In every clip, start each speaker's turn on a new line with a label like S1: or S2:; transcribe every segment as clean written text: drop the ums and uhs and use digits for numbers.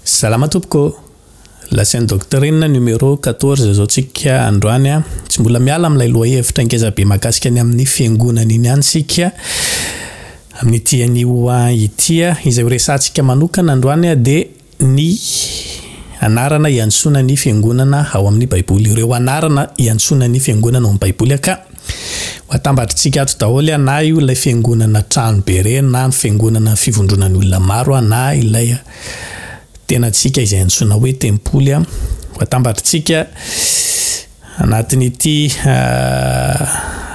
S1: Salama tompoko. La scène doctrine numéro 14 zao tsika androany a. Tsy mbola miala amin'ilay lohahevitra ngeza be mahakasika ny amin'ny fiangonana iny ihany sika. Amin'ity anio ity izay resantsika manokana androany a de ny anarana iantsona ny fiangonana ao amin'ny Baiboly. Ireo anarana iantsona ny fiangonana ao amin'ny Baiboly ka watambatritsika ato daholo na io ilay fiangonana trano be reny na fiangonana fivondronan'ny olona maro na ilay tena tsika izay antsona hoe tempoly watambatritsika anatin'ity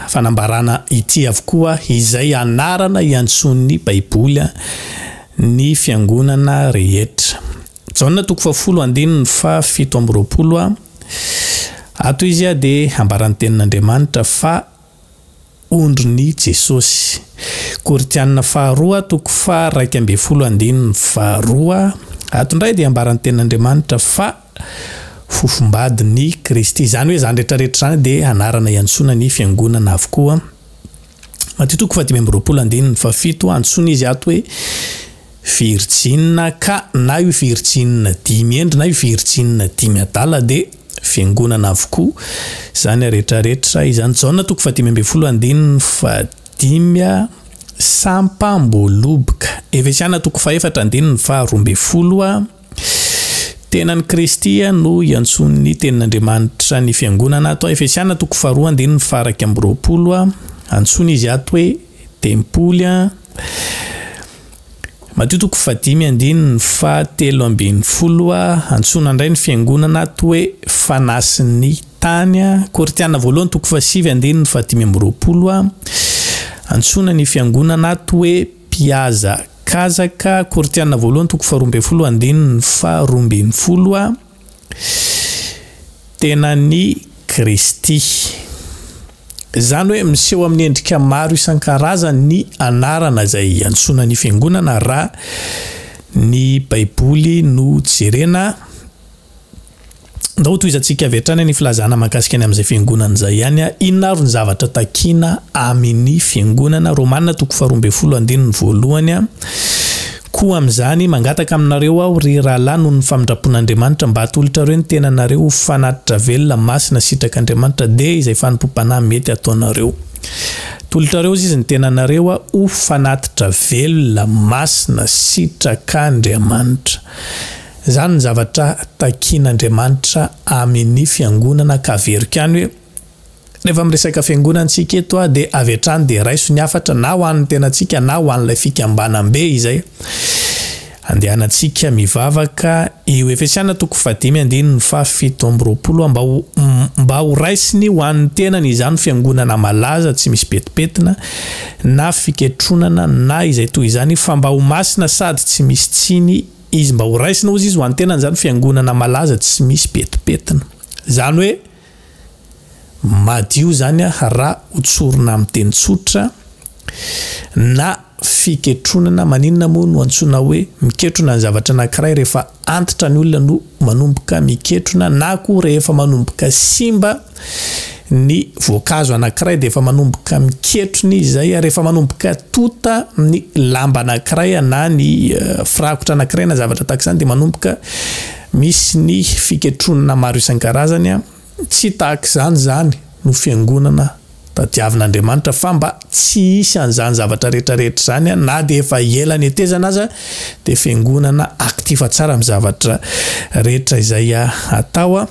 S1: fanambarana ity avokoa izay anarana iantson'ny Baiboly ny fiangonana rehetra. Jauna toko 10:7 ato izy de ambarany tenin'Andriamanitra fa ondrony Jesosy. Koritianina 2 toko 2:2 ato ndray de ambarany tenin'Andriamanitra fa fofombadiny Kristy. Zany hoe zany rehetrarehetra zany de anarana iantsona ny fiangonana avokoa. Mateo toko 10:7 antsona izy ato hoe virgine ka na io virgine 10 endry na io virgine 10 adala de fiangonana avokoa zany rehetrarehetra izany. Jauna toko 10:5 sampamboloboka. Efesiana toko 4:12 tenan'ny Kristy no iantson'ny tenin'Andriamanitra ny fiangonana ato. Efesiana toko 2:12 antsona izy ato hoe tempoly. Mateo toko 5:13 antsona ndray ny fiangonana ato hoe fanasin'ny tany. Koritiana 1 toko 7:13 antsona ny fiangonana ato hoe piaza kazaka. Koritiana 1 toko 12:12 tenan'ny Kristy. Zany hoe miseho amin'ny endrika maro isan-karazany ny anarana izay antsona ny fiangonana raha ny Baiboly no jerena. Ndao toizatsika avetrany ny filazana mahakasika ny amin'izay fiangonana izay ihany. Inona ary ny zavatra takina amin'ny fiangonana. Romanina toko 12:1 koa amin'izany mangataka aminareo aho ry rahalahy noho ny famindrapon'Andriamanitra mba hatolotrareo ny tenanareo fanatitra velona masina sitrak'Andriamanitra de izay fanimpom-panahy mety ataonareo. Tolotrareo izy ny tenanareo ho fanatitra velona masina sitrak'Andriamanitra. Zany ny zavatra takin'Andriamanitra amin'ny fiangonana ka verika any hoe rehefa miresaka fiangonantsika eto de avetrany de raiso ny afatra na ho an'ny tenantsika na ho an'ilay fikambanam-be izay andehanantsika mivavaka. Io Efesiana toko 5:17 mba ho raisiny ho an'ny tenany izany fiangonana malaza tsy misy petipetina na fiketronana na izay toy izany fa mba ho masina sady tsy misy tsiny izy mba ho raisina ozy izy ho an'ny tenany izany fiangonana malaza tsy misy petipetina. Zany hoe madio zany raha hotsorona amin'ny teny tsotra na fiketronana maninona moa no antsona hoe miketrona ny zavatra anankiray rehefa antitra ny olona no manomboka miketrona na koa rehefa manomboka simba ny voankazo anankiray de efa manomboka miketrony izay. Rehefa manomboka tota ny lamba anankiray na ny firakotra anankiray na zavatra tahak'izany de manomboka misy ny fiketronana maro isan-karazany. Tsy tahak'izany zany no fiangonana tadiavin'Andriamanitra fa mba tsy isy an'izany zavatra rehetrarehetra zany na de efa ela ny etezana aza de fiangonana aktiva tsara amin'ny zavatra rehetra izay atao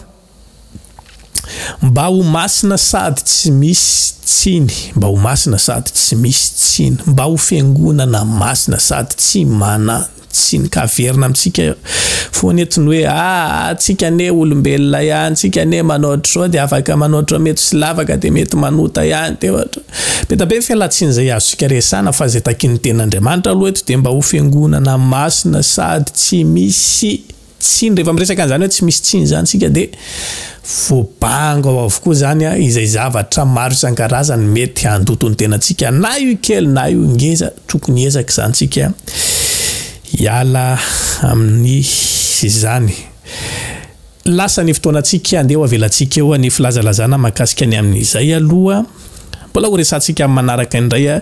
S1: mba ho masina sady tsy misy tsiny. Mba ho masina sady tsy misy tsiny. Mba ho fiangonana masina sady tsy mana tsiny ka verina amintsika fonetiny hoe tsika ne olombelona ihany, tsika ne manaotra sao de afaka manaotra mety sy lavaka de mety manota ihany de ohatra. Betabe fialatsiny izay azontsika resana fa izay takin'ny tenin'Andriamanitra aloha eto de mba ho fiangonana masina sady tsy misy tsiny. Rehefa miresaka an'izany hoe tsy misy tsiny zany tsika de voabango ao avokoa zany izay zavatra maro isan-karazany mety handoto ny tenantsika na io kely na io ngeza tokony ezaka zany tsika hiala amin'ny izany. Lasa ny fotoanantsika andeha ho avelantsika eo ny filazalazana mahakasika ny amin'izay aloha. Mbola ho resantsika amin'ny manaraka indray ny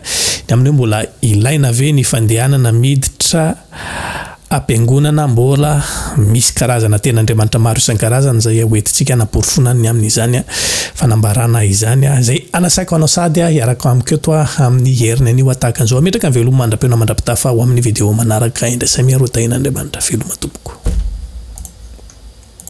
S1: amin'ny mbola ilaina ve ny fandehanana miditra ampiangonana mbola misy karazana ten'Andriamanitra maro isan-karazany zay hoentintsika anaporfonany amin'izany fanambarana izany zay anasaka anao sady iaraka amiko eto amin'ny heriny anio ataka an'izao ametraka veloma mandra-pena mandra-pitafa ho amin'ny vidéo manaraka indray samia ro tain'Andriamanitra veloma tompo.